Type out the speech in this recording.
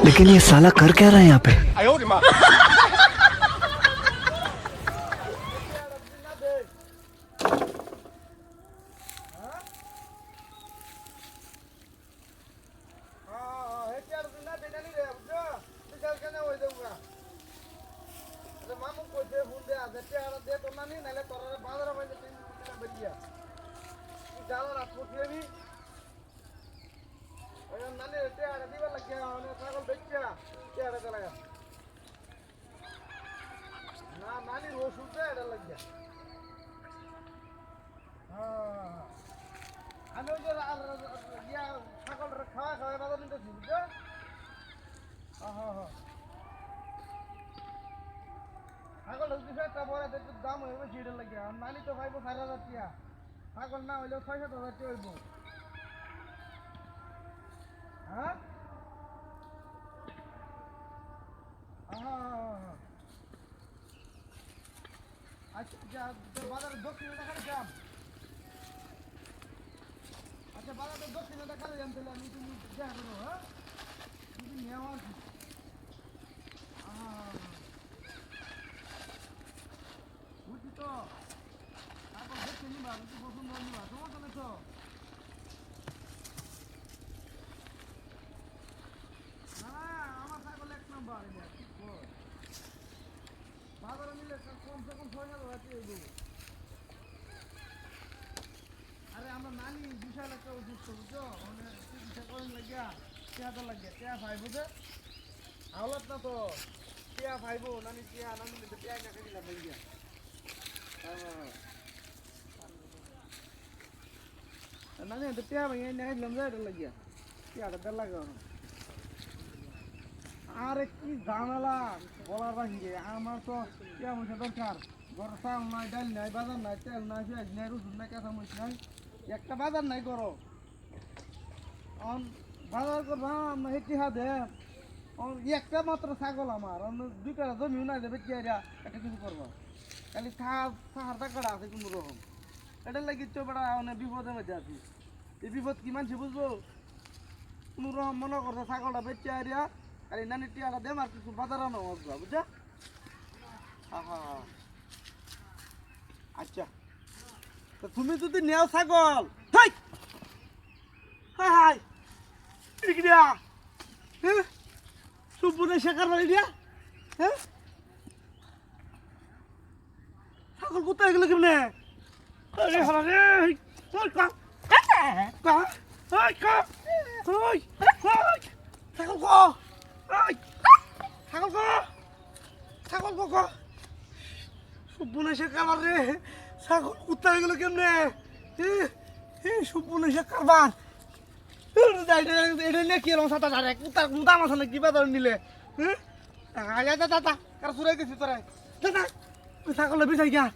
लेकिन ये साला कर क्या रहा है यहाँ पे? আমি ওই যে ছাগল খাওয়া খাওয়া বাজার নিতেছি বুঝছো? ছাগল হচ্ছে একটা বড় একটু দাম হইবে সেটার লাগে আর নালি তো পাইবো 4,000 টাকা, ছাগল না হইলেও 6-7 হাজার টাকা হইব। হ্যাঁ আচ্ছা বাজারের দক্ষিণে দেখার দাম, আচ্ছা বাজারের দক্ষিণে দেখার দাম তাহলে আমি তুমি দেখা করো। হ্যাঁ তুমি নেওয়া বুঝছি তো, তারপর দেখে নিবা বুঝছি পছন্দ নিবা, সমস্যা নেই তো। না আমার ছাগল 1 নম্বর বাজারে নিলে কমসে কম 6,000 টাকা হইব। আরে আমরা নানি বিশাল একটা অসুস্থ বুঝছো, মানে চিকিৎসা করেন লাগিয়া টিয়া লাগিয়া টিয়া ভাইবো যে হাওলাত না তো টিয়া ভাইবো নানি টিয়া নানি টিয়া না খেয়ে লাগিয়া। নানি তো টিয়া ভাই না খাইলাম যে এটা লাগিয়া টিয়াটা দেড় লাগে। আরে কি ঝামেলা বলার বাহিরে, আমার তো টিয়া পয়সা দরকার, ঘর চাল নাই ডাল নাই বাজার নাই তেল নাই পেঁয়াজ নাই রসুন নাই কাঁচা মরিচ নাই, একটা বাজার নাই করো বাজার করবাম না হেঁটে হাতে একটা মাত্র ছাগল আমার 2 কাঠা জমিও নাই দেবে কি একটা কিছু করবো খালি সাহার টাকাটা আছে কোনো রকম, এটা লাগি চোপড়া অনেক বিপদের মধ্যে আছি। এই বিপদ কি মানছি বুঝবো, কোনো রকম মনে করছে ছাগলটা বেচে আরিয়া খালি নানি টিয়াটা দেম আর কিছু বাজার আনো বুঝা। আচ্ছা তো তুমি যদি নেও ছাগল হাই হাই হাই দিয়া হ্যাঁ সুপুরে শেখার বাড়ি দিয়া হ্যাঁ ছাগল কোথায় গেল কেমনে? আরে হারা রে ছাগল কো ছাগল কো ছাগল কো সুপুরে শেখার রে ছাগল কোথায় গেল কেমনে? সুপুরে শেখার বার এটা নিয়ে কি এরকম সাঁতার আরে কুতার কোন দাম আছে না কি বাজার নিলে হ্যাঁ দাদা কার সুরাই গেছি তোরা দাদা ছাগলের বিষয় গিয়া